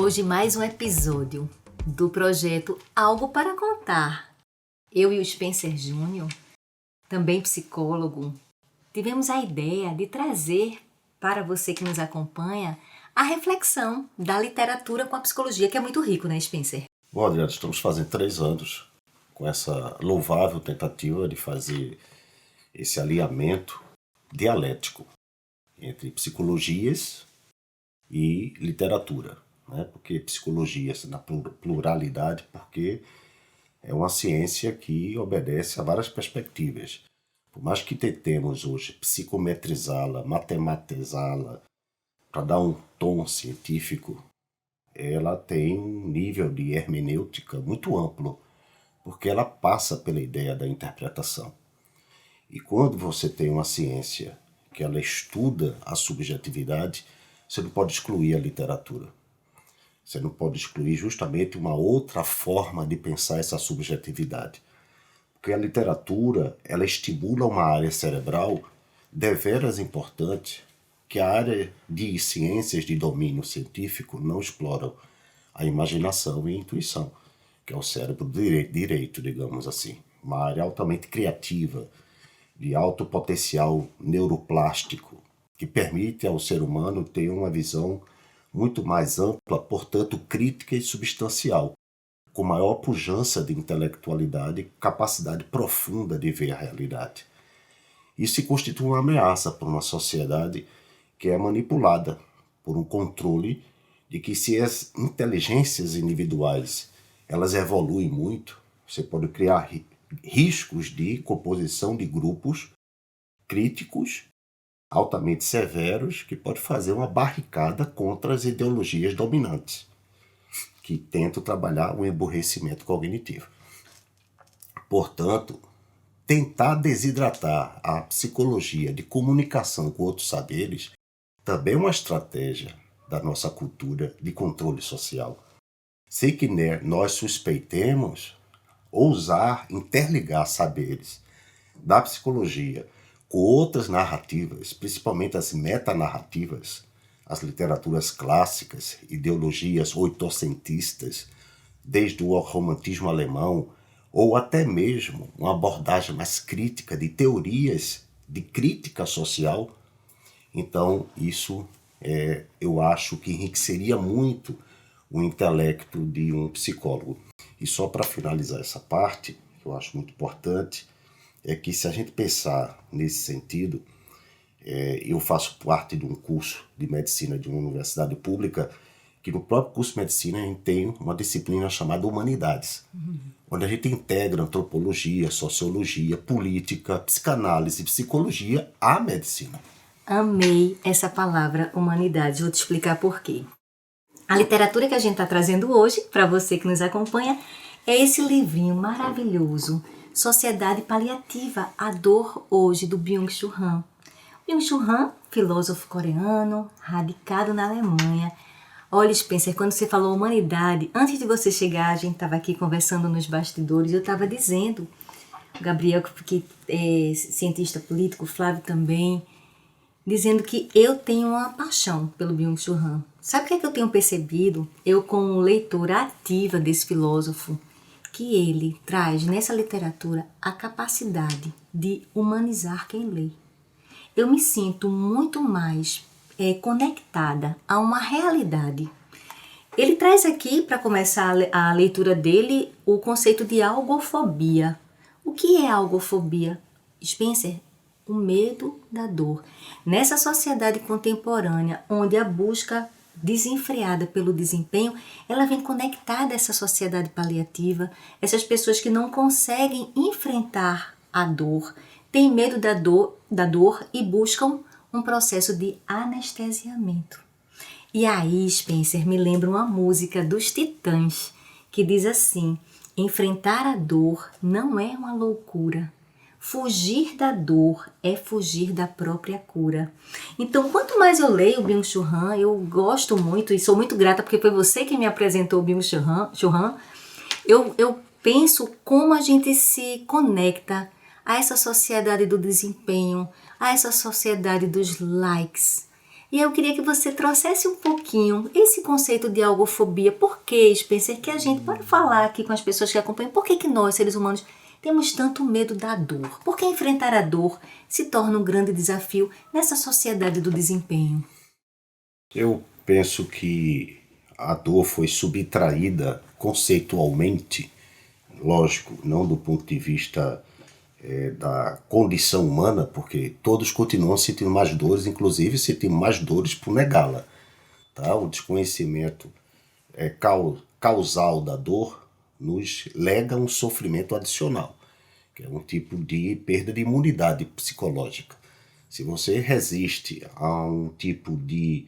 Hoje mais um episódio do projeto Algo para Contar. Eu e o Spencer Júnior, também psicólogo, tivemos a ideia de trazer para você que nos acompanha a reflexão da literatura com a psicologia, que é muito rico, né, Spencer? Bom, Adriano, estamos fazendo 3 anos com essa louvável tentativa de fazer esse alinhamento dialético entre psicologias e literatura, né? Porque psicologia na pluralidade, porque é uma ciência que obedece a várias perspectivas. Por mais que tentemos hoje psicometrizá-la, matematizá-la, para dar um tom científico, ela tem um nível de hermenêutica muito amplo, porque ela passa pela ideia da interpretação. E quando você tem uma ciência que ela estuda a subjetividade, você não pode excluir a literatura. Você não pode excluir justamente uma outra forma de pensar essa subjetividade. Porque a literatura, ela estimula uma área cerebral deveras importante que a área de ciências de domínio científico não exploram: a imaginação e a intuição, que é o cérebro direito, digamos assim. Uma área altamente criativa, de alto potencial neuroplástico, que permite ao ser humano ter uma visão muito mais ampla, portanto crítica e substancial, com maior pujança de intelectualidade e capacidade profunda de ver a realidade. Isso se constitui uma ameaça para uma sociedade que é manipulada por um controle de que, se as inteligências individuais elas evoluem muito, você pode criar riscos de composição de grupos críticos altamente severos que pode fazer uma barricada contra as ideologias dominantes que tentam trabalhar o emburrecimento cognitivo. Portanto, tentar desidratar a psicologia de comunicação com outros saberes também é uma estratégia da nossa cultura de controle social. Sem que nós suspeitemos, ousar interligar saberes da psicologia com outras narrativas, principalmente as metanarrativas, as literaturas clássicas, ideologias oitocentistas, desde o romantismo alemão, ou até mesmo uma abordagem mais crítica de teorias de crítica social. Então, isso eu acho que enriqueceria muito o intelecto de um psicólogo. E só para finalizar essa parte, que eu acho muito importante, é que, se a gente pensar nesse sentido, eu faço parte de um curso de medicina de uma universidade pública, que no próprio curso de medicina a gente tem uma disciplina chamada Humanidades, onde a gente integra antropologia, sociologia, política, psicanálise e psicologia à medicina. Amei essa palavra humanidade, vou te explicar por quê. A literatura que a gente está trazendo hoje, para você que nos acompanha, é esse livrinho maravilhoso, Sociedade Paliativa, a Dor Hoje, do Byung-Chul Han. Byung-Chul Han, filósofo coreano, radicado na Alemanha. Olha, Spencer, quando você falou humanidade, antes de você chegar, a gente estava aqui conversando nos bastidores, eu estava dizendo, o Gabriel, que é cientista político, o Flávio também, dizendo que eu tenho uma paixão pelo Byung-Chul Han. Sabe o que é que eu tenho percebido? Eu, como leitora ativa desse filósofo, que ele traz nessa literatura a capacidade de humanizar quem lê. Eu me sinto muito mais conectada a uma realidade. Ele traz aqui, para começar a leitura dele, o conceito de algofobia. O que é algofobia? Spencer, o medo da dor. Nessa sociedade contemporânea, onde a busca desenfreada pelo desempenho, ela vem conectada a essa sociedade paliativa, essas pessoas que não conseguem enfrentar a dor, têm medo da dor e buscam um processo de anestesiamento. E aí, Spencer, me lembra uma música dos Titãs, que diz assim: enfrentar a dor não é uma loucura. Fugir da dor é fugir da própria cura. Então, quanto mais eu leio o Byung-Chul Han, eu gosto muito e sou muito grata porque foi você que me apresentou o Byung-Chul Han. Eu penso como a gente se conecta a essa sociedade do desempenho, a essa sociedade dos likes, E eu queria que você trouxesse um pouquinho esse conceito de algofobia. Por que, Spencer, que a gente pode falar aqui com as pessoas que acompanham, por que nós, seres humanos, temos tanto medo da dor? Por que enfrentar a dor se torna um grande desafio nessa sociedade do desempenho? Eu penso que a dor foi subtraída conceitualmente, lógico, não do ponto de vista da condição humana, porque todos continuam sentindo mais dores, inclusive sentindo mais dores por negá-la. Tá? O desconhecimento causal da dor nos lega um sofrimento adicional, que é um tipo de perda de imunidade psicológica. Se você resiste a um tipo de,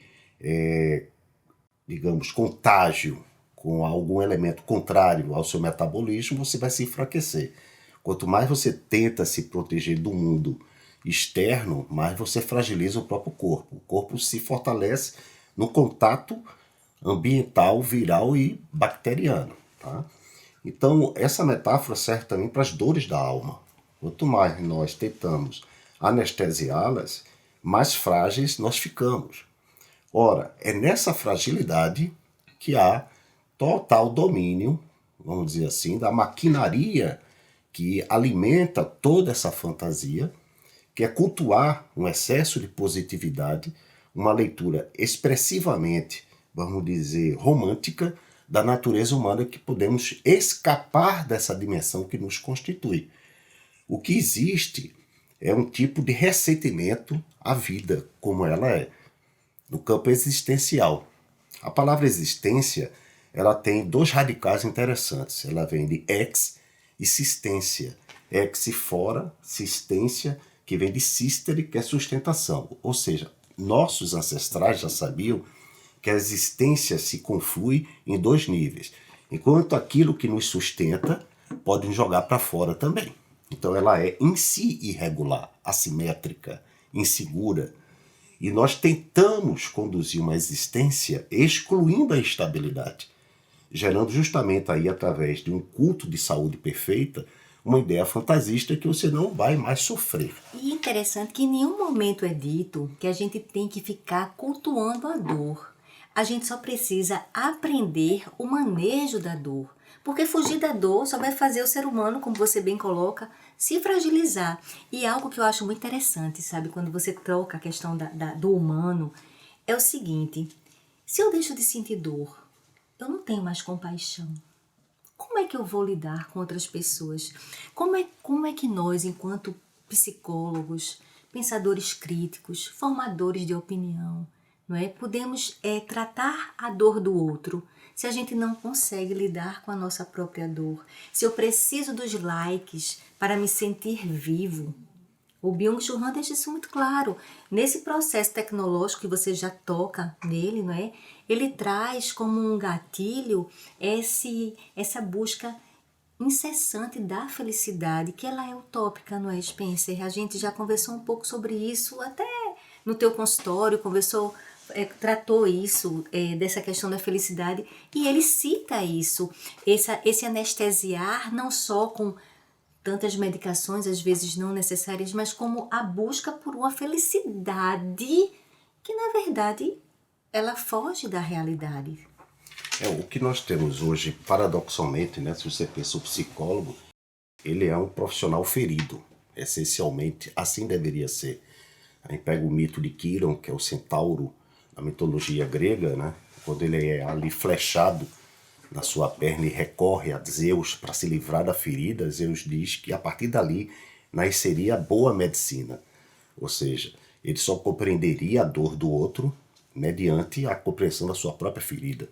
digamos, contágio com algum elemento contrário ao seu metabolismo, você vai se enfraquecer. Quanto mais você tenta se proteger do mundo externo, mais você fragiliza o próprio corpo. O corpo se fortalece no contato ambiental, viral e bacteriano. Tá? Então, essa metáfora serve também para as dores da alma. Quanto mais nós tentamos anestesiá-las, mais frágeis nós ficamos. Ora, é nessa fragilidade que há total domínio, vamos dizer assim, da maquinaria que alimenta toda essa fantasia, que é cultuar um excesso de positividade, uma leitura expressivamente, vamos dizer, romântica da natureza humana, que podemos escapar dessa dimensão que nos constitui. O que existe é um tipo de ressentimento à vida como ela é, no campo existencial. A palavra existência, ela tem dois radicais interessantes. Ela vem de ex e sistência. Ex fora, sistência, que vem de sistere, que é sustentação. Ou seja, nossos ancestrais já sabiam que a existência se conflui em dois níveis. Enquanto aquilo que nos sustenta pode nos jogar para fora também. Então ela é em si irregular, assimétrica, insegura. E nós tentamos conduzir uma existência excluindo a instabilidade, gerando justamente aí, através de um culto de saúde perfeita, uma ideia fantasista que você não vai mais sofrer. E interessante que em nenhum momento é dito que a gente tem que ficar cultuando a dor. A gente só precisa aprender o manejo da dor. Porque fugir da dor só vai fazer o ser humano, como você bem coloca, se fragilizar. E algo que eu acho muito interessante, sabe, quando você troca a questão do humano, é o seguinte: se eu deixo de sentir dor, eu não tenho mais compaixão. Como é que eu vou lidar com outras pessoas? Como é que nós, enquanto psicólogos, pensadores críticos, formadores de opinião, não é, podemos tratar a dor do outro se a gente não consegue lidar com a nossa própria dor? Se eu preciso dos likes para me sentir vivo, o Byung-Chul Han deixa isso muito claro. Nesse processo tecnológico que você já toca nele, não é? Ele traz como um gatilho essa busca incessante da felicidade, que ela é utópica, não é, Spencer? A gente já conversou um pouco sobre isso, até no teu consultório, tratou isso, dessa questão da felicidade, e ele cita isso, esse anestesiar não só com tantas medicações, às vezes não necessárias, mas como a busca por uma felicidade que, na verdade, ela foge da realidade. O que nós temos hoje, paradoxalmente, né, se você pensa o psicólogo, ele é um profissional ferido, essencialmente, assim deveria ser. A gente pega o mito de Quiron, que é o centauro na mitologia grega, né, quando ele é ali flechado na sua perna e recorre a Zeus para se livrar da ferida, Zeus diz que a partir dali nasceria a boa medicina. Ou seja, ele só compreenderia a dor do outro mediante a compreensão da sua própria ferida.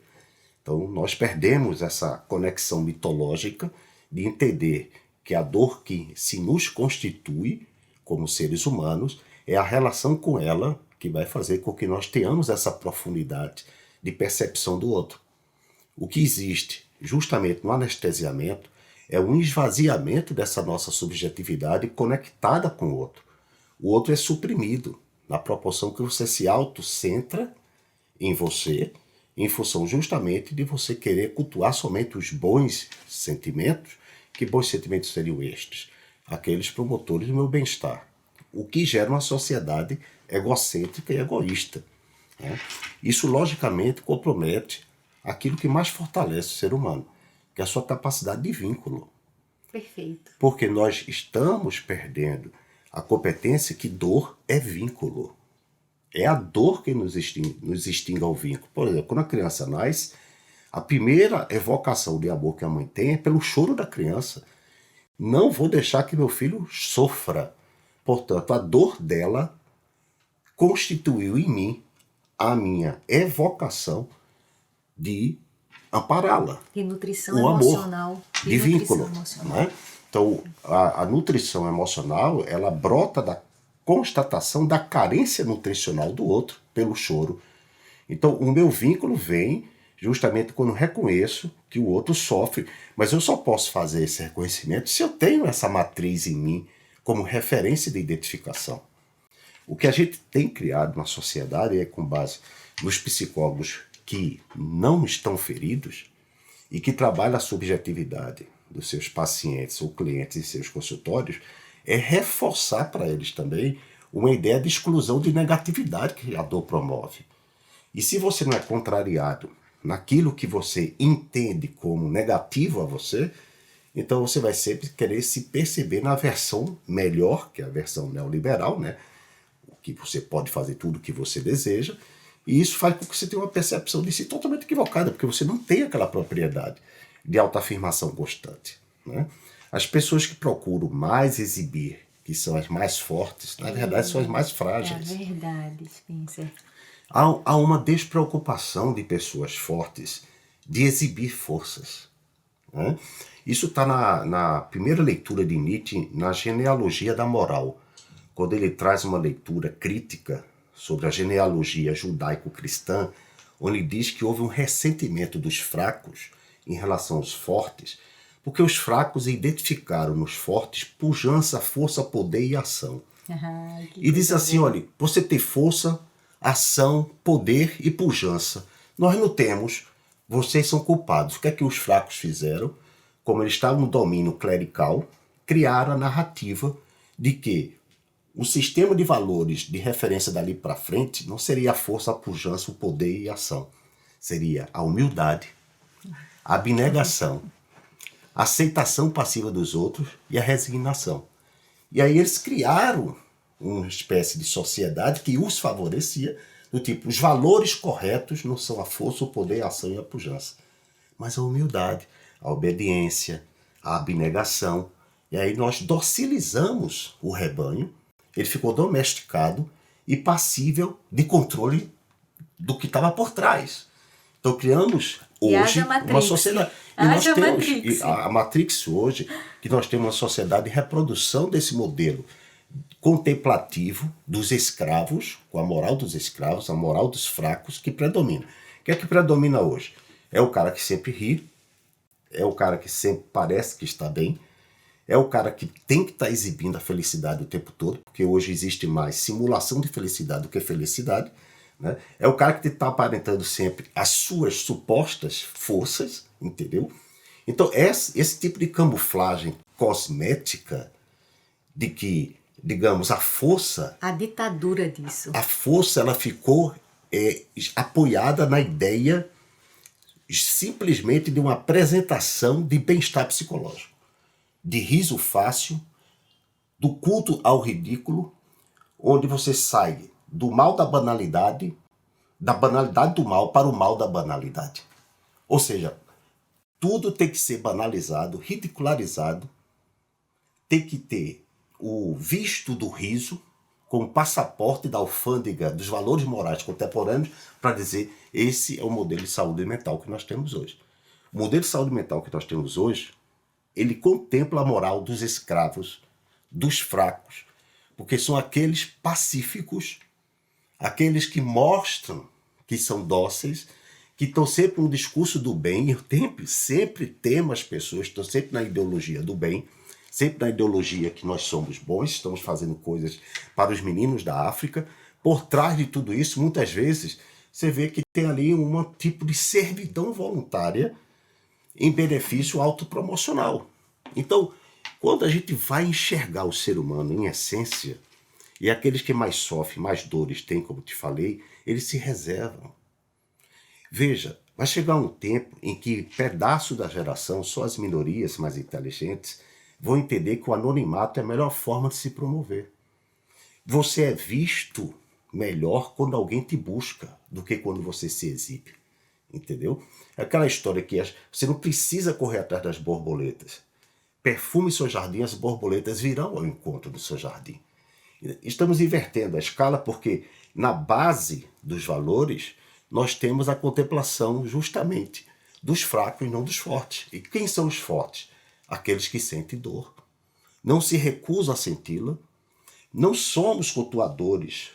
Então nós perdemos essa conexão mitológica de entender que a dor que se nos constitui como seres humanos é a relação com ela que vai fazer com que nós tenhamos essa profundidade de percepção do outro. O que existe justamente no anestesiamento é um esvaziamento dessa nossa subjetividade conectada com o outro. O outro é suprimido na proporção que você se autocentra em você, em função justamente de você querer cultuar somente os bons sentimentos. Que bons sentimentos seriam estes? Aqueles promotores do meu bem-estar. O que gera uma sociedade egocêntrica e egoísta. né? Isso, logicamente, compromete aquilo que mais fortalece o ser humano, que é a sua capacidade de vínculo. Perfeito. Porque nós estamos perdendo a competência que dor é vínculo. É a dor que nos extingue ao vínculo. Por exemplo, quando a criança nasce, a primeira evocação de amor que a mãe tem é pelo choro da criança. Não vou deixar que meu filho sofra. Portanto, a dor dela constituiu em mim a minha evocação de ampará-la. De nutrição O emocional. amor, de vínculo. Né? Então, a nutrição emocional, ela brota da constatação da carência nutricional do outro pelo choro. Então, o meu vínculo vem justamente quando reconheço que o outro sofre, mas eu só posso fazer esse reconhecimento se eu tenho essa matriz em mim como referência de identificação. O que a gente tem criado na sociedade é com base nos psicólogos que não estão feridos e que trabalham a subjetividade dos seus pacientes ou clientes em seus consultórios, é reforçar para eles também uma ideia de exclusão, de negatividade que a dor promove. E se você não é contrariado naquilo que você entende como negativo a você, então você vai sempre querer se perceber na versão melhor, que é a versão neoliberal, né? Que você pode fazer tudo o que você deseja, e isso faz com que você tenha uma percepção de si totalmente equivocada, porque você não tem aquela propriedade de autoafirmação constante, né? As pessoas que procuram mais exibir, que são as mais fortes, na verdade são as mais frágeis. É verdade, Spencer. Há uma despreocupação de pessoas fortes de exibir forças, né? Isso está na primeira leitura de Nietzsche, na Genealogia da Moral, quando ele traz uma leitura crítica sobre a genealogia judaico-cristã, onde ele diz que houve um ressentimento dos fracos em relação aos fortes, porque os fracos identificaram nos fortes pujança, força, poder e ação. E diz assim, olha, você tem força, ação, poder e pujança. Nós não temos, vocês são culpados. O que é que os fracos fizeram? Como eles estavam no domínio clerical, criaram a narrativa de que o sistema de valores de referência dali para frente não seria a força, a pujança, o poder e a ação. Seria a humildade, a abnegação, a aceitação passiva dos outros e a resignação. E aí eles criaram uma espécie de sociedade que os favorecia, do tipo, os valores corretos não são a força, o poder, a ação e a pujança, mas a humildade, a obediência, a abnegação. E aí nós docilizamos o rebanho, ele ficou domesticado e passível de controle do que estava por trás. Então criamos hoje uma sociedade. E nós temos a Matrix hoje, que nós temos uma sociedade de reprodução desse modelo contemplativo dos escravos, com a moral dos escravos, a moral dos fracos, que predomina. O que é que predomina hoje? É o cara que sempre ri, é o cara que sempre parece que está bem, é o cara que tem que estar exibindo a felicidade o tempo todo, porque hoje existe mais simulação de felicidade do que felicidade, né? É o cara que está aparentando sempre as suas supostas forças, entendeu? Então esse tipo de camuflagem cosmética de que, digamos, a força... A ditadura disso. A força, ela ficou apoiada na ideia simplesmente de uma apresentação de bem-estar psicológico, de riso fácil, do culto ao ridículo, onde você sai do mal da banalidade do mal para o mal da banalidade. Ou seja, tudo tem que ser banalizado, ridicularizado, tem que ter o visto do riso como passaporte da alfândega dos valores morais contemporâneos para dizer esse é o modelo de saúde mental que nós temos hoje. O modelo de saúde mental que nós temos hoje, ele contempla a moral dos escravos, dos fracos, porque são aqueles pacíficos, aqueles que mostram que são dóceis, que estão sempre no discurso do bem, e sempre temos as pessoas que estão sempre na ideologia do bem, sempre na ideologia que nós somos bons, estamos fazendo coisas para os meninos da África. Por trás de tudo isso, muitas vezes, você vê que tem ali um tipo de servidão voluntária em benefício autopromocional. Então, quando a gente vai enxergar o ser humano em essência, E aqueles que mais sofrem, mais dores têm, como te falei, eles se reservam. Veja, vai chegar um tempo em que pedaço da geração, só as minorias mais inteligentes, vão entender que o anonimato é a melhor forma de se promover. Você é visto melhor quando alguém te busca do que quando você se exibe. Entendeu? É aquela história que você não precisa correr atrás das borboletas. Perfume seu jardim, as borboletas virão ao encontro do seu jardim. Estamos invertendo a escala porque na base dos valores nós temos a contemplação justamente dos fracos e não dos fortes. E quem são os fortes? Aqueles que sentem dor. Não se recusam a senti-la. Não somos cultuadores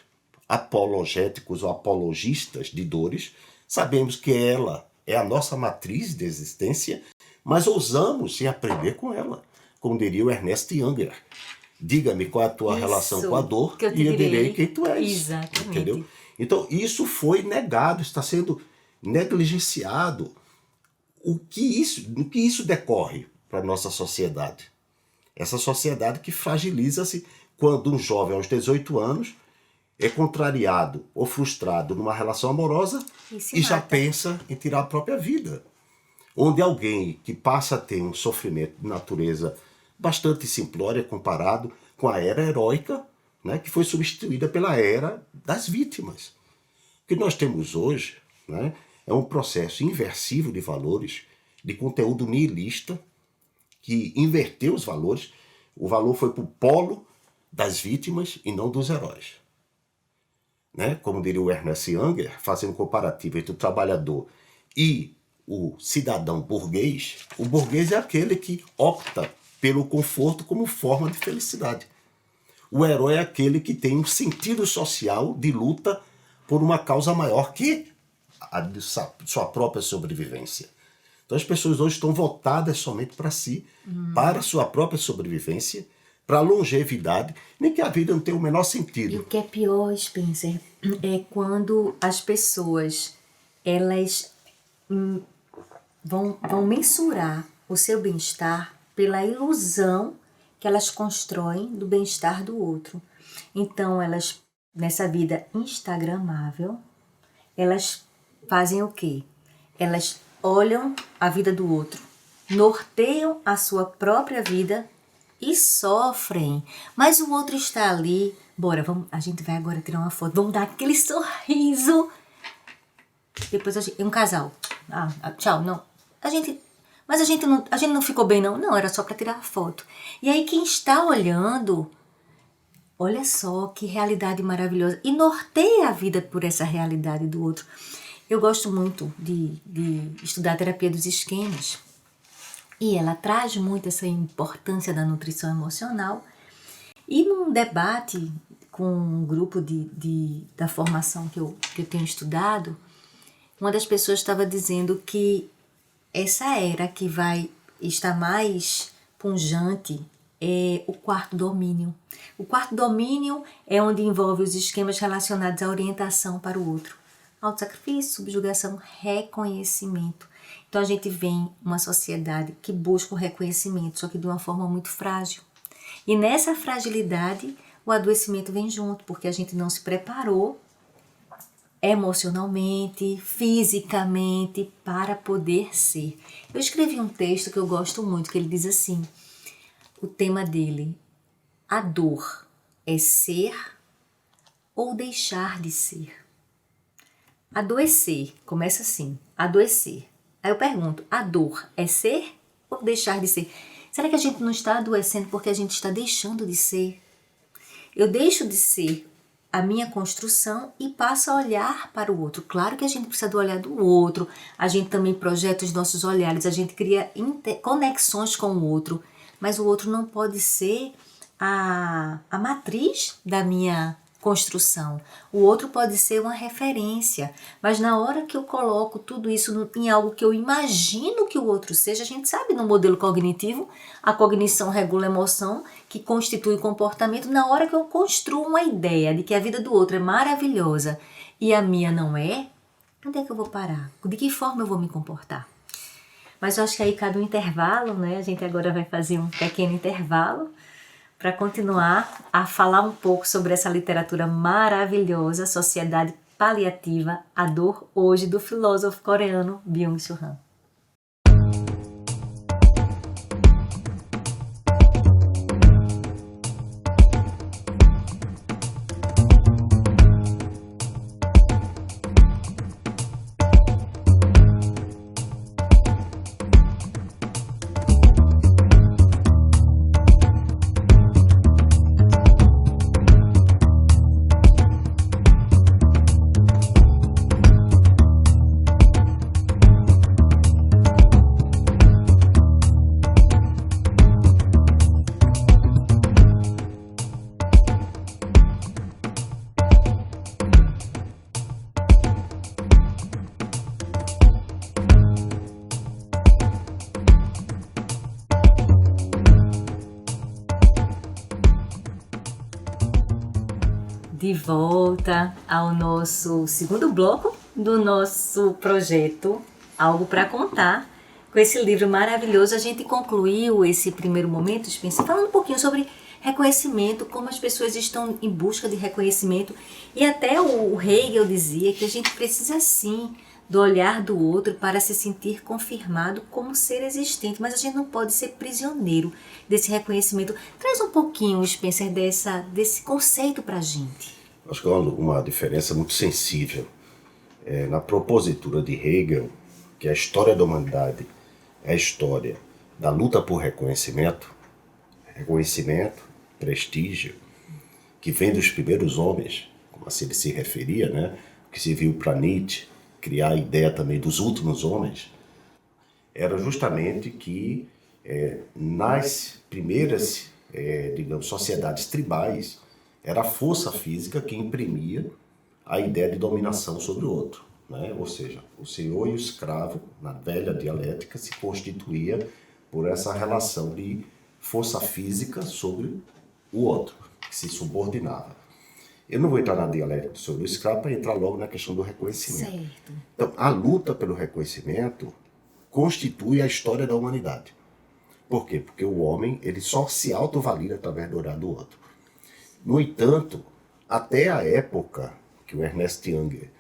apologéticos ou apologistas de dores. Sabemos que ela é a nossa matriz de existência, mas ousamos em aprender com ela. Como diria o Ernest Junger. Diga-me qual é a tua relação com a dor e eu direi quem tu és. Exatamente. Entendeu? Então, isso foi negado, está sendo negligenciado. Do que isso decorre para a nossa sociedade? Essa sociedade que fragiliza-se quando um jovem aos 18 anos é contrariado ou frustrado numa relação amorosa e já pensa em tirar a própria vida. Onde alguém que passa a ter um sofrimento de natureza bastante simplória comparado com a era heróica, né, que foi substituída pela era das vítimas. O que nós temos hoje, né, é um processo inversivo de valores, de conteúdo nihilista, que inverteu os valores. O valor foi para o polo das vítimas e não dos heróis. Né? Como diria o Ernest Junger, fazendo um comparativo entre o trabalhador e o cidadão burguês, o burguês é aquele que opta pelo conforto como forma de felicidade. O herói é aquele que tem um sentido social de luta por uma causa maior que a de sua própria sobrevivência. Então as pessoas hoje estão voltadas somente para si, para a sua própria sobrevivência, para a longevidade, nem que a vida não tenha o menor sentido. E o que é pior, Spencer, é quando as pessoas elas vão mensurar o seu bem-estar pela ilusão que elas constroem do bem-estar do outro. Então, elas, nessa vida instagramável, elas fazem o quê? Elas olham a vida do outro, norteiam a sua própria vida e sofrem. Mas o outro está ali, bora, a gente vai agora tirar uma foto, vamos dar aquele sorriso. Depois um casal, tchau, não. Mas a gente não ficou bem, não. Não, era só para tirar a foto. E aí quem está olhando, olha só que realidade maravilhosa. E norteia a vida por essa realidade do outro. Eu gosto muito de estudar a terapia dos esquemas. E ela traz muito essa importância da nutrição emocional. E num debate com um grupo da formação que eu tenho estudado, uma das pessoas estava dizendo que essa era que vai estar mais pungente é o quarto domínio. O quarto domínio é onde envolve os esquemas relacionados à orientação para o outro. Autossacrifício, subjugação, reconhecimento. Então a gente vem uma sociedade que busca o reconhecimento, só que de uma forma muito frágil. E nessa fragilidade o adoecimento vem junto, porque a gente não se preparou emocionalmente, fisicamente, para poder ser. Eu escrevi um texto que eu gosto muito, que ele diz assim, o tema dele, a dor é ser ou deixar de ser? Adoecer, começa assim, adoecer. Aí eu pergunto, a dor é ser ou deixar de ser? Será que a gente não está adoecendo porque a gente está deixando de ser? Eu deixo de ser a minha construção e passo a olhar para o outro. Claro que a gente precisa do olhar do outro, a gente também projeta os nossos olhares, a gente cria conexões com o outro, mas o outro não pode ser a matriz da minha construção. O outro pode ser uma referência, mas na hora que eu coloco tudo isso em algo que eu imagino que o outro seja, a gente sabe no modelo cognitivo, a cognição regula a emoção, que constitui o comportamento. Na hora que eu construo uma ideia de que a vida do outro é maravilhosa e a minha não é, onde é que eu vou parar? De que forma eu vou me comportar? Mas eu acho que aí cabe um intervalo, né? A gente agora vai fazer um pequeno intervalo para continuar a falar um pouco sobre essa literatura maravilhosa, Sociedade Paliativa, a Dor Hoje, do filósofo coreano Byung-Chul Han. De volta ao nosso segundo bloco do nosso projeto Algo para Contar. Com esse livro maravilhoso, a gente concluiu esse primeiro momento, Spencer, falando um pouquinho sobre reconhecimento, como as pessoas estão em busca de reconhecimento. E até o Hegel dizia que a gente precisa sim do olhar do outro para se sentir confirmado como ser existente, mas a gente não pode ser prisioneiro desse reconhecimento. Traz um pouquinho, Spencer, desse conceito para a gente. Acho que é uma diferença muito sensível. Na propositura de Hegel, que a história da humanidade é a história da luta por reconhecimento, prestígio, que vem dos primeiros homens, como assim ele se referia, né? Que se viu para Nietzsche criar a ideia também dos últimos homens, era justamente que nas primeiras, sociedades tribais, era a força física que imprimia a ideia de dominação sobre o outro, né? Ou seja, o senhor e o escravo, na velha dialética, se constituía por essa relação de força física sobre o outro, que se subordinava. Eu não vou entrar na dialética sobre o escravo para entrar logo na questão do reconhecimento. Certo. Então, a luta pelo reconhecimento constitui a história da humanidade. Por quê? Porque o homem ele só se autovalida através do olhar do outro. No entanto, até a época que o Ernest Jünger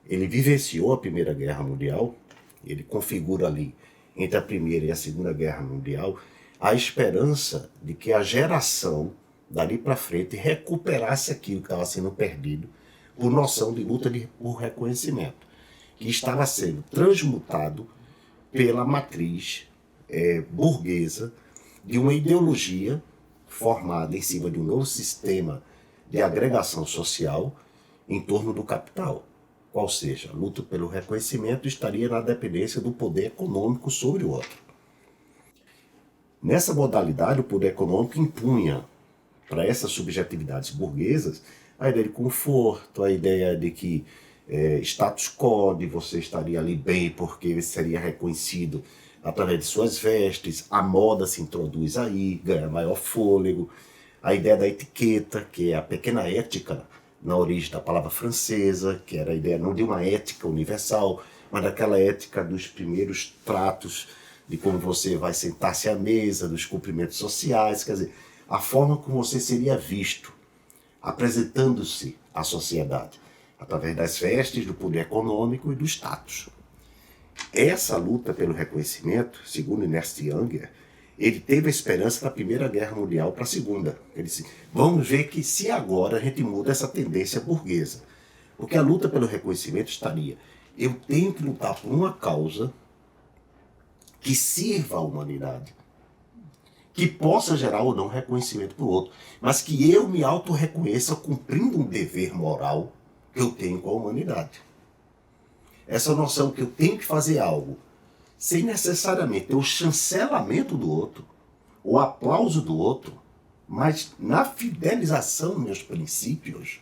ele vivenciou a Primeira Guerra Mundial, ele configura ali, entre a Primeira e a Segunda Guerra Mundial, a esperança de que a geração dali para frente recuperasse aquilo que estava sendo perdido por noção de luta por reconhecimento, que estava sendo transmutado pela matriz burguesa de uma ideologia formada em cima de um novo sistema de agregação social em torno do capital. Qual seja, a luta pelo reconhecimento estaria na dependência do poder econômico sobre o outro. Nessa modalidade, o poder econômico impunha para essas subjetividades burguesas a ideia de conforto, a ideia de que status quo, de você estaria ali bem porque seria reconhecido através de suas vestes, a moda se introduz aí, ganha maior fôlego, a ideia da etiqueta, que é a pequena ética na origem da palavra francesa, que era a ideia não de uma ética universal, mas daquela ética dos primeiros tratos, de como você vai sentar-se à mesa, dos cumprimentos sociais, quer dizer, a forma como você seria visto, apresentando-se à sociedade, através das vestes, do poder econômico e do status. Essa luta pelo reconhecimento, segundo Ernest Jünger, ele teve a esperança da Primeira Guerra Mundial para a Segunda. Ele disse, vamos ver que se agora a gente muda essa tendência burguesa. Porque a luta pelo reconhecimento estaria, eu tenho que lutar por uma causa que sirva à humanidade, que possa gerar ou não reconhecimento para o outro, mas que eu me auto-reconheça cumprindo um dever moral que eu tenho com a humanidade. Essa noção que eu tenho que fazer algo sem necessariamente ter o chancelamento do outro, o aplauso do outro, mas na fidelização dos meus princípios,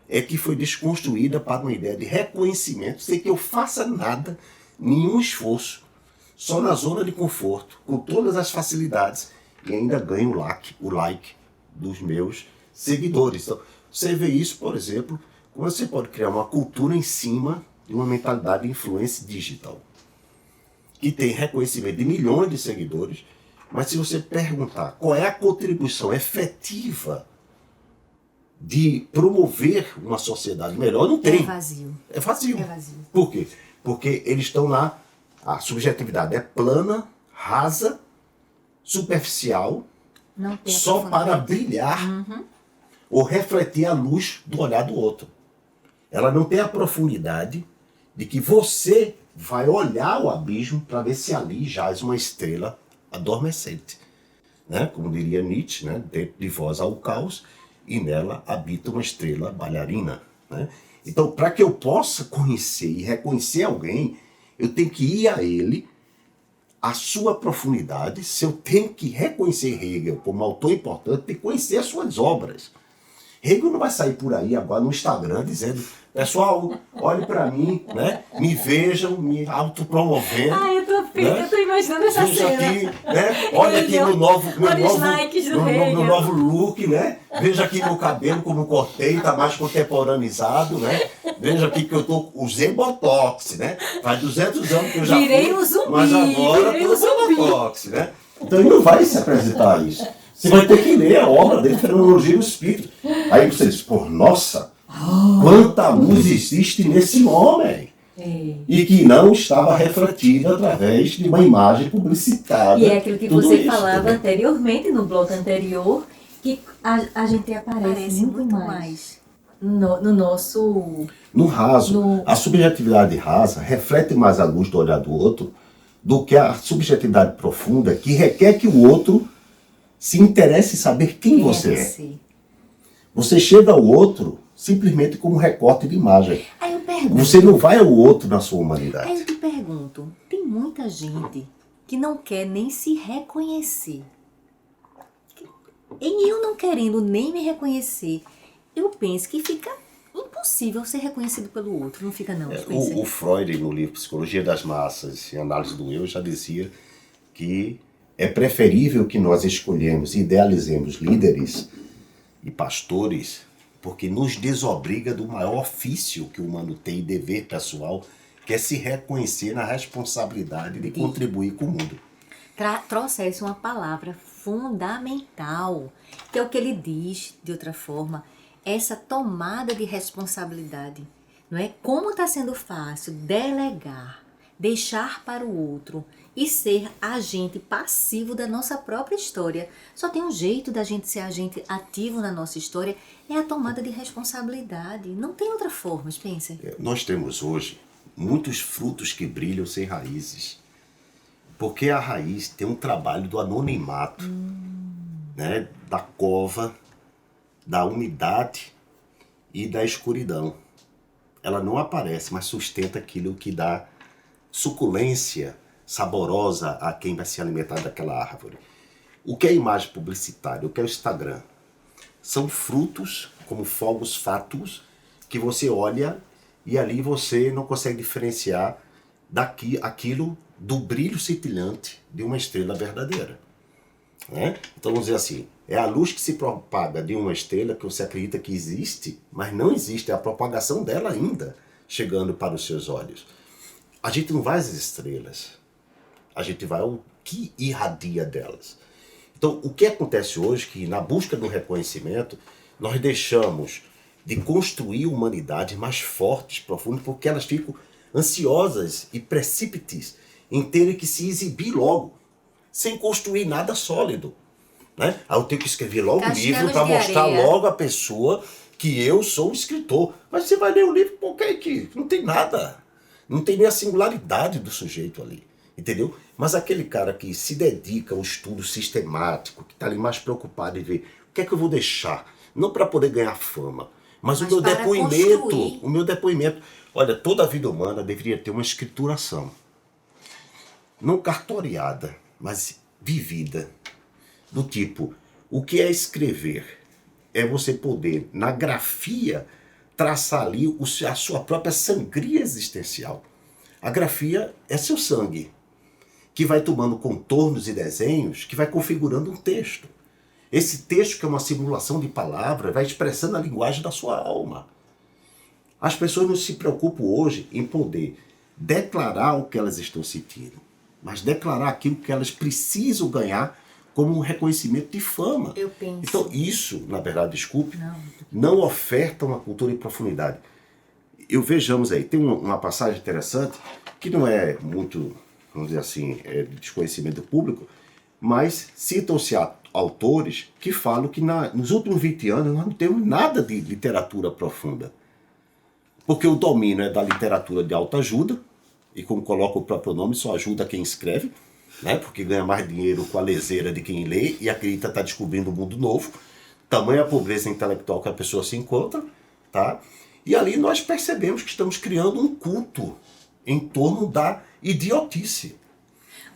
é que foi desconstruída para uma ideia de reconhecimento, sem que eu faça nada, nenhum esforço, só na zona de conforto, com todas as facilidades, e ainda ganho o like dos meus seguidores. Então, você vê isso, por exemplo, como você pode criar uma cultura em cima de uma mentalidade de influência digital, que tem reconhecimento de milhões de seguidores, Mas se você perguntar qual é a contribuição efetiva de promover uma sociedade melhor, não tem. É vazio. É vazio. É vazio. Por quê? Porque eles estão lá, a subjetividade é plana, rasa, superficial, Não tem só para aprofundamento. brilhar ou refletir a luz do olhar do outro. Ela não tem a profundidade de que você vai olhar o abismo para ver se ali jaz uma estrela adormecente. Né? Como diria Nietzsche, né? Dentro de vós há o caos e nela habita uma estrela bailarina. Né? Então, para que eu possa conhecer e reconhecer alguém, eu tenho que ir a ele, a sua profundidade. Se eu tenho que reconhecer Hegel como autor importante, tem que conhecer as suas obras. Hegel não vai sair por aí agora no Instagram dizendo: pessoal, olhe para mim, né? Me vejam, me autopromovendo. Ai, eu tô imaginando essa Veja cena. aqui, né? Olha aqui meu novo, Olha os likes do Hegel. meu novo look, né? Veja aqui meu cabelo como cortei, tá mais contemporaneizado, né? Veja aqui que usei botox, né? Faz 200 anos que eu já Virei fui, um zumbi, mas agora virei tô um zumbi. botox, né? Então ele não vai se apresentar isso. Você vai ter que ler a obra dele, Fenomenologia do Espírito. Aí você diz: pô, nossa, quanta luz existe nesse homem! E que não estava refletida através de uma imagem publicitada. E é aquilo que Tudo você isso, falava entendeu? anteriormente, no bloco anterior, que a gente aparece muito mais no nosso... No raso, a subjetividade rasa reflete mais a luz do olhar do outro do que a subjetividade profunda, que requer que o outro se interesse em saber quem você é. Você chega ao outro simplesmente como um recorte de imagem. Aí eu pergunto, Você não vai ao outro na sua humanidade. Aí eu te pergunto, tem muita gente que não quer nem se reconhecer. E eu não querendo nem me reconhecer, eu penso que fica impossível ser reconhecido pelo outro. Não fica não. O Freud, no livro Psicologia das Massas e Análise do Eu, já dizia que é preferível que nós escolhemos e idealizemos líderes e pastores, porque nos desobriga do maior ofício que o humano tem e dever pessoal, que é se reconhecer na responsabilidade de contribuir com o mundo. Trouxesse uma palavra fundamental, que é o que ele diz, de outra forma, essa tomada de responsabilidade. Não é? Como está sendo fácil delegar, deixar para o outro e ser agente passivo da nossa própria história. Só tem um jeito da gente ser agente ativo na nossa história, é a tomada de responsabilidade. Não tem outra forma, Spencer. Nós temos hoje muitos frutos que brilham sem raízes. Porque a raiz tem um trabalho do anonimato, né? Da cova, da umidade e da escuridão. Ela não aparece, mas sustenta aquilo que dá suculência saborosa a quem vai se alimentar daquela árvore. O que é imagem publicitária? O que é o Instagram? São frutos, como fogos fátuos, que você olha e ali você não consegue diferenciar aquilo do brilho cintilante de uma estrela verdadeira. Né? Então vamos dizer assim, é a luz que se propaga de uma estrela que você acredita que existe, mas não existe, é a propagação dela ainda chegando para os seus olhos. A gente não vai às estrelas, a gente vai ao que irradia delas. Então o que acontece hoje é que na busca do reconhecimento, nós deixamos de construir humanidades mais fortes, profundas, porque elas ficam ansiosas e precípites em terem que se exibir logo, sem construir nada sólido. Né? Aí eu tenho que escrever logo um livro para mostrar logo a pessoa que eu sou o escritor. Mas você vai ler o livro, pô, que não tem nada. Não tem nem a singularidade do sujeito ali. Entendeu? Mas aquele cara que se dedica ao estudo sistemático, que está ali mais preocupado em ver o que é que eu vou deixar, não para poder ganhar fama, mas o meu depoimento. Olha, toda a vida humana deveria ter uma escrituração. Não cartoriada, mas vivida. Do tipo, o que é escrever? É você poder, na grafia, traçar ali a sua própria sangria existencial. A grafia é seu sangue, que vai tomando contornos e desenhos, que vai configurando um texto. Esse texto, que é uma simulação de palavra, vai expressando a linguagem da sua alma. As pessoas não se preocupam hoje em poder declarar o que elas estão sentindo. mas declarar aquilo que elas precisam ganhar como um reconhecimento de fama. Eu penso. Então isso, na verdade, desculpe, não oferta uma cultura em profundidade. Vejamos aí, tem uma passagem interessante, que não é muito, vamos dizer assim, de desconhecimento do público, mas citam-se autores que falam que nos últimos 20 anos nós não temos nada de literatura profunda. Porque o domínio é da literatura de autoajuda, e como coloca o próprio nome, só ajuda quem escreve, né? Porque ganha mais dinheiro com a leseira de quem lê e acredita estar descobrindo um mundo novo. Tamanha a pobreza intelectual que a pessoa se encontra, tá? E ali nós percebemos que estamos criando um culto em torno da idiotice.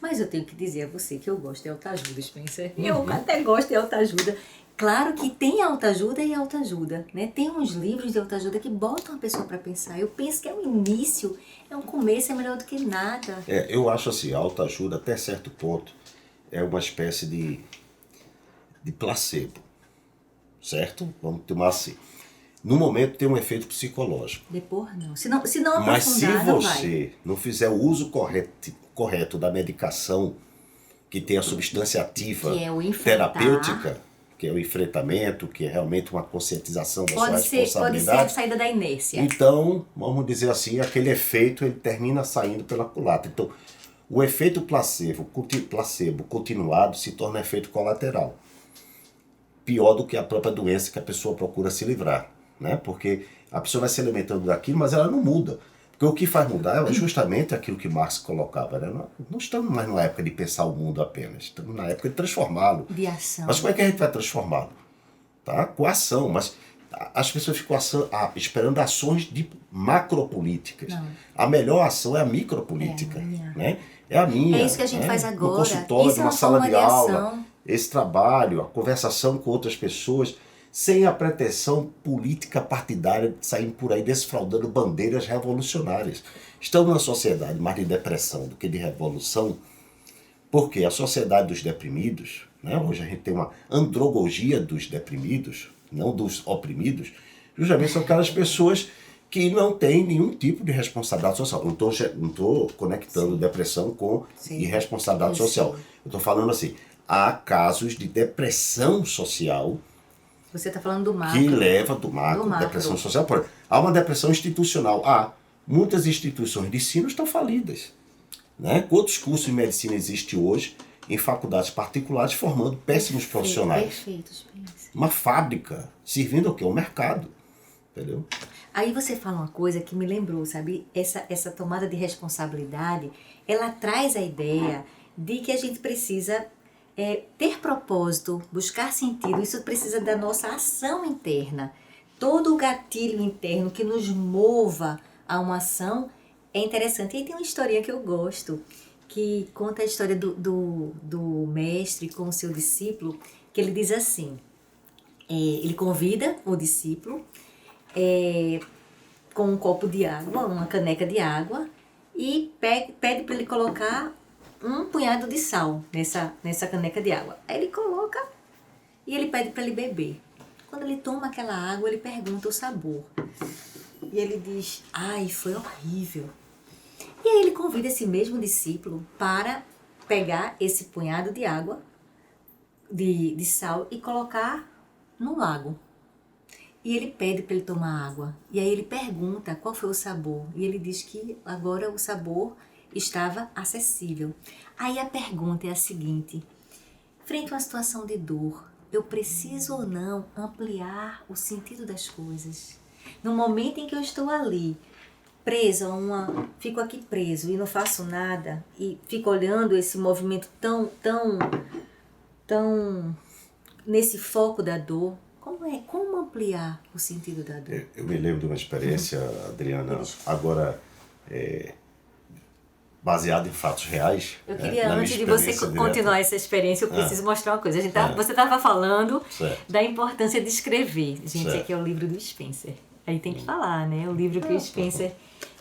Mas eu tenho que dizer a você que eu gosto de autoajuda, Spencer. Eu até gosto de autoajuda. Claro que tem autoajuda e autoajuda, né? Tem uns livros de autoajuda que botam a pessoa para pensar. Eu penso que é um início, é um começo, é melhor do que nada. Eu acho assim, a autoajuda até certo ponto é uma espécie de placebo, certo? Vamos tomar assim. No momento tem um efeito psicológico. Depois não. Se não Mas se aprofundar, não vai. você não fizer o uso correto da medicação, que tem a substância ativa Que é o enfrentar. terapêutica, que é o enfrentamento, que é realmente uma conscientização da sua Pode ser responsabilidade. a saída da inércia. Então, vamos dizer assim, aquele efeito ele termina saindo pela culatra. Então, o efeito placebo continuado se torna efeito colateral. Pior do que a própria doença que a pessoa procura se livrar, né? Porque a pessoa vai se alimentando daquilo, mas ela não muda. Porque o que faz mudar é justamente aquilo que Marx colocava, né? Não estamos mais numa época de pensar o mundo apenas, estamos na época de transformá-lo. De ação. Mas como é que a gente vai transformá-lo? Tá? Com ação, mas as pessoas ficam esperando ações de macropolíticas. Não. A melhor ação é a micropolítica. Né? É a minha. É isso que a gente faz agora. No consultório, Isso é numa uma sala forma de de aula, ação. esse trabalho, a conversação com outras pessoas, sem a pretensão política partidária de sair por aí desfraudando bandeiras revolucionárias. Estamos numa sociedade mais de depressão do que de revolução, porque a sociedade dos deprimidos, né? Hoje a gente tem uma androgogia dos deprimidos, não dos oprimidos, justamente são aquelas pessoas que não têm nenhum tipo de responsabilidade social. Não estou conectando depressão com irresponsabilidade social. Eu estou falando assim, há casos de depressão social. Você está falando do macro. Que leva do macro, depressão social. Há uma depressão institucional. Muitas instituições de ensino estão falidas. Né? Quantos cursos de medicina existem hoje em faculdades particulares formando péssimos profissionais? Perfeitos. Uma fábrica servindo o quê? O mercado. Entendeu? Aí você fala uma coisa que me lembrou, sabe? Essa tomada de responsabilidade, ela traz a ideia de que a gente precisa ter propósito, buscar sentido. Isso precisa da nossa ação interna. Todo o gatilho interno que nos mova a uma ação é interessante. E aí tem uma historinha que eu gosto, que conta a história do mestre com o seu discípulo, que ele diz assim, ele convida o discípulo com um copo de água, uma caneca de água, e pede para ele colocar um punhado de sal nessa caneca de água. Aí ele coloca e ele pede para ele beber. Quando ele toma aquela água, ele pergunta o sabor. E ele diz, ai, foi horrível. E aí ele convida esse mesmo discípulo para pegar esse punhado de água, de sal, e colocar no lago. E ele pede para ele tomar água. E aí ele pergunta qual foi o sabor. E ele diz que agora o sabor estava acessível. Aí a pergunta é a seguinte: frente a uma situação de dor, eu preciso ou não ampliar o sentido das coisas? No momento em que eu estou ali, preso fico aqui preso e não faço nada, e fico olhando esse movimento tão nesse foco da dor, como ampliar o sentido da dor? Eu me lembro de uma experiência, Adriana, agora baseada em fatos reais. Eu queria, antes de você continuar essa experiência, eu preciso mostrar uma coisa. Você estava falando da importância de escrever. Gente, aqui é o livro do Spencer. Aí tem que falar, né? O livro que o Spencer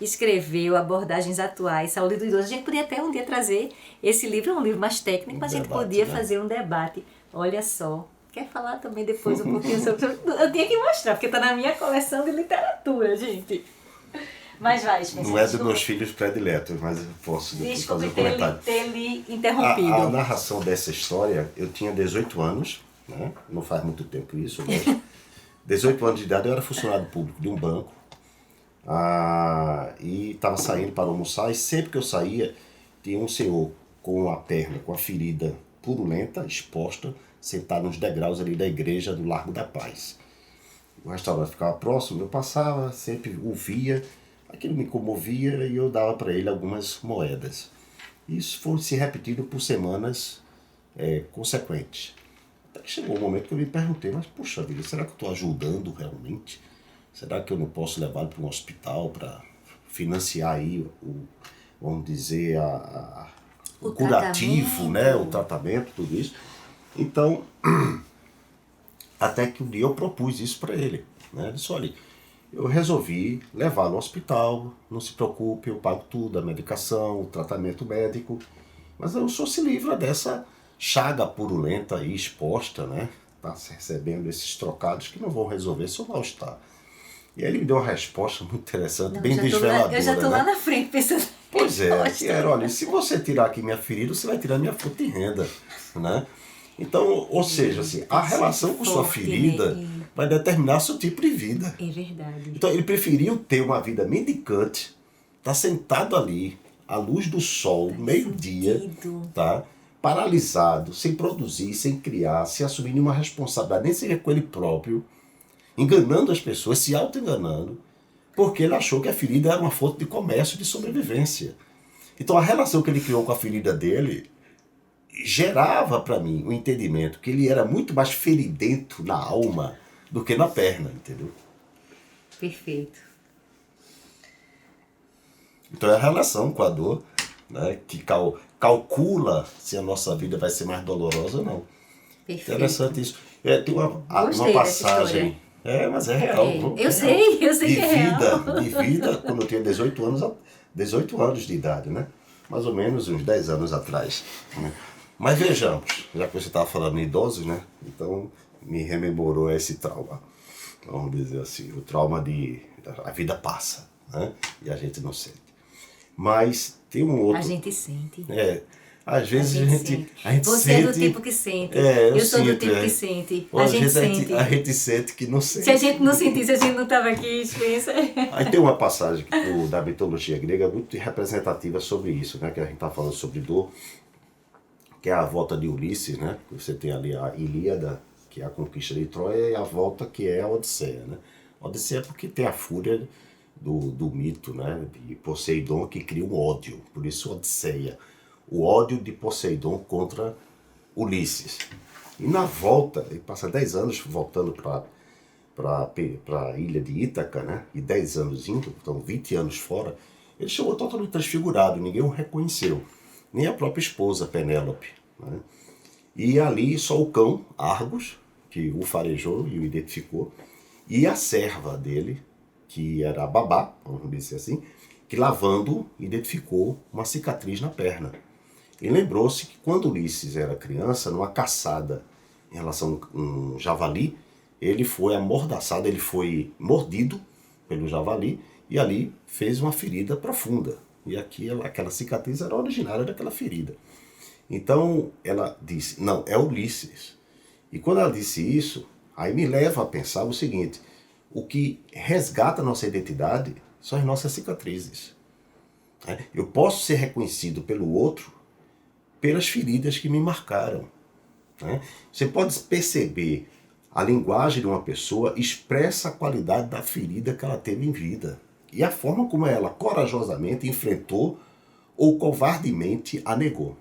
escreveu, Abordagens Atuais, Saúde do Idoso. A gente podia até um dia trazer esse livro, é um livro mais técnico, mas a gente podia fazer um debate. Olha só. Quer falar também depois um pouquinho sobre... Eu tinha que mostrar, porque está na minha coleção de literatura, gente. Mas vai, Spencer. Não é dos meus filhos prediletos, mas eu posso depois fazer um comentário. Ter lhe interrompido. A narração dessa história, eu tinha 18 anos, né? Não faz muito tempo isso, mas 18 anos de idade eu era funcionário público de um banco. E estava saindo para almoçar, e sempre que eu saía, tinha um senhor com a perna, com a ferida purulenta, exposta, sentado nos degraus ali da igreja do Largo da Paz. O restaurante ficava próximo, eu passava, sempre o via, aquilo me comovia e eu dava para ele algumas moedas. Isso foi se repetindo por semanas consequentes. Até que chegou um momento que eu me perguntei, mas puxa vida, será que eu estou ajudando realmente? Será que eu não posso levá-lo para um hospital para financiar aí vamos dizer, o curativo, né? O tratamento, tudo isso. Então, até que um dia eu propus isso para ele. Né? Ele disse, olha, eu resolvi levá-lo ao hospital, não se preocupe, eu pago tudo, a medicação, o tratamento médico, mas o senhor se livra dessa chaga purulenta aí exposta, né? Tá recebendo esses trocados que não vão resolver seu mal-estar. E aí ele me deu uma resposta muito interessante, bem desveladora. Eu já estou lá na frente pensando. Pois é, que era, olha, se você tirar aqui minha ferida, você vai tirar minha fonte de renda, né? Então, ou seja, assim, a relação com sua ferida vai determinar seu tipo de vida. É verdade. Então, ele preferiu ter uma vida mendicante, tá sentado ali, à luz do sol, meio-dia, tá? Paralisado, sem produzir, sem criar, sem assumir nenhuma responsabilidade, nem seja com ele próprio, enganando as pessoas, se auto-enganando, porque ele achou que a ferida era uma fonte de comércio, de sobrevivência. Então a relação que ele criou com a ferida dele gerava para mim o entendimento que ele era muito mais feridento na alma do que na perna, entendeu? Perfeito. Então é a relação com a dor, né, que calcula se a nossa vida vai ser mais dolorosa ou não. Perfeito. Interessante isso. Tem uma passagem... mas é real. Eu sei que é real. De vida, quando eu tinha 18 anos de idade, né? Mais ou menos uns 10 anos atrás. Né? Mas vejamos, já que você estava falando em idosos, né? Então me rememorou esse trauma. Vamos dizer assim, o trauma a vida passa, né? E a gente não sente. Mas tem um outro... A gente sente. Às vezes a gente Você sente... é do tipo que sente. Eu sou do sinto, tipo que sente. A gente sente que não sente. Se a gente não sentisse, a gente não estava aqui, pensa. Aí tem uma passagem da mitologia grega muito representativa sobre isso, né? Que a gente está falando sobre dor, que é a volta de Ulisses, né? Você tem ali a Ilíada, que é a conquista de Troia, e a volta que é a Odisseia, né? A Odisseia é porque tem a fúria do mito, né? De Poseidon, que cria um ódio, por isso Odisseia. O ódio de Poseidon contra Ulisses. E na volta, ele passa 10 anos voltando para a ilha de Ítaca, né? E 10 anos indo, então 20 anos fora, ele chegou totalmente transfigurado, ninguém o reconheceu, nem a própria esposa, Penélope. Né? E ali só o cão, Argos, que o farejou e o identificou, e a serva dele, que era a babá, vamos dizer assim, que lavando identificou uma cicatriz na perna. E lembrou-se que quando Ulisses era criança, numa caçada em relação a um javali, ele foi amordaçado, ele foi mordido pelo javali e ali fez uma ferida profunda. E aquela cicatriz era originária daquela ferida. Então ela disse, não, é Ulisses. E quando ela disse isso, aí me leva a pensar o seguinte, o que resgata a nossa identidade são as nossas cicatrizes. Eu posso ser reconhecido pelo outro pelas feridas que me marcaram. Você pode perceber a linguagem de uma pessoa expressa a qualidade da ferida que ela teve em vida. E a forma como ela corajosamente enfrentou ou covardemente a negou.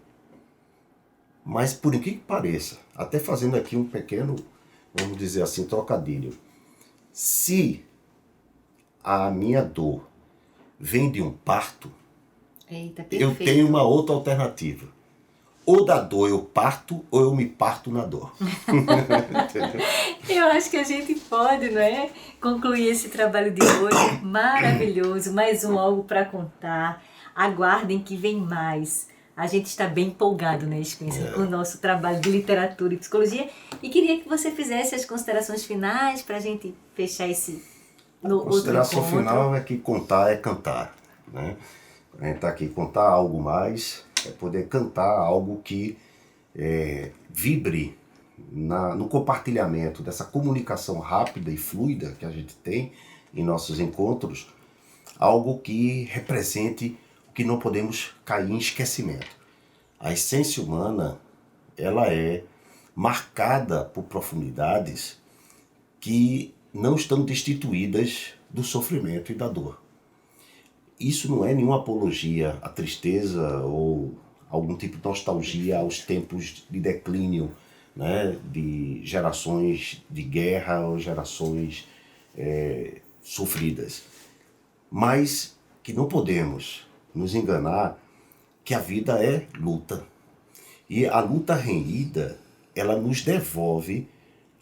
Mas por que pareça, até fazendo aqui um pequeno, vamos dizer assim, trocadilho. Se a minha dor vem de um parto, eu tenho uma outra alternativa. Ou da dor eu parto, ou eu me parto na dor. Eu acho que a gente pode, não é? Concluir esse trabalho de hoje maravilhoso. Mais um Algo para Contar. Aguardem que vem mais. A gente está bem empolgado, né, Spencer, com o nosso trabalho de literatura e psicologia. E queria que você fizesse as considerações finais para a gente fechar esse no A outro consideração encontro. final é que contar é cantar, né? A gente está aqui, contar algo mais, é poder cantar algo que vibre no compartilhamento dessa comunicação rápida e fluida que a gente tem em nossos encontros, algo que represente o que não podemos cair em esquecimento. A essência humana, ela é marcada por profundidades que não estão destituídas do sofrimento e da dor. Isso não é nenhuma apologia à tristeza ou algum tipo de nostalgia aos tempos de declínio, né, de gerações de guerra ou gerações sofridas. Mas que não podemos nos enganar que a vida é luta. E a luta renhida, ela nos devolve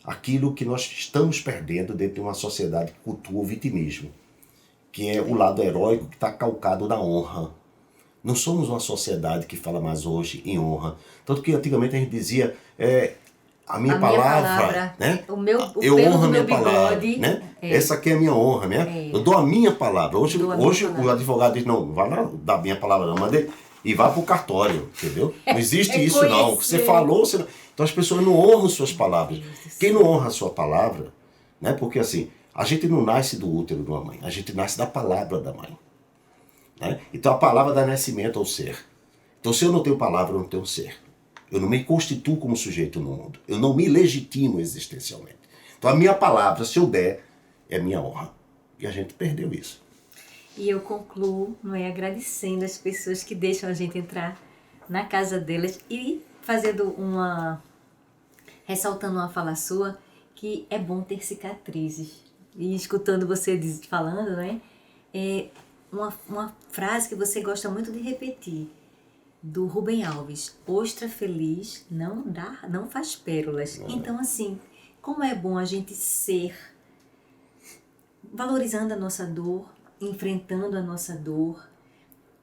aquilo que nós estamos perdendo dentro de uma sociedade que cultua o vitimismo, que é o lado heróico que está calcado na honra. Não somos uma sociedade que fala mais hoje em honra. Tanto que antigamente a gente dizia, a minha palavra, né? Eu honro a minha palavra, né? Essa aqui é a minha honra, né? Eu dou a minha palavra. Hoje o advogado diz, não vai lá dar a minha palavra, não, manda e vá para o cartório, entendeu? Não existe isso não. Você falou, você não... Então as pessoas não honram suas palavras. Quem não honra a sua palavra, né? Porque assim, a gente não nasce do útero de uma mãe, a gente nasce da palavra da mãe. Né? Então a palavra dá nascimento ao ser. Então se eu não tenho palavra, eu não tenho ser. Eu não me constituo como sujeito no mundo. Eu não me legitimo existencialmente. Então a minha palavra, se eu der, é minha honra. E a gente perdeu isso. E eu concluo, não é, agradecendo as pessoas que deixam a gente entrar na casa delas e ressaltando uma fala sua, que é bom ter cicatrizes. E escutando você falando, né, uma frase que você gosta muito de repetir, do Rubem Alves: ostra feliz não faz pérolas. Então, assim, como é bom a gente ser, valorizando a nossa dor, enfrentando a nossa dor.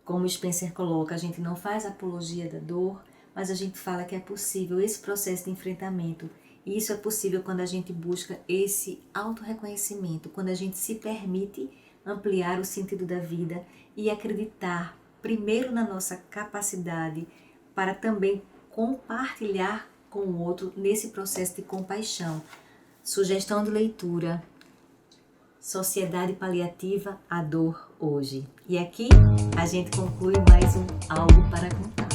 Como Spencer coloca, a gente não faz apologia da dor, mas a gente fala que é possível esse processo de enfrentamento. E isso é possível quando a gente busca esse autorreconhecimento, quando a gente se permite ampliar o sentido da vida e acreditar primeiro na nossa capacidade para também compartilhar com o outro nesse processo de compaixão. Sugestão de leitura: Sociedade Paliativa, a Dor Hoje. E aqui a gente conclui mais um Algo para Contar.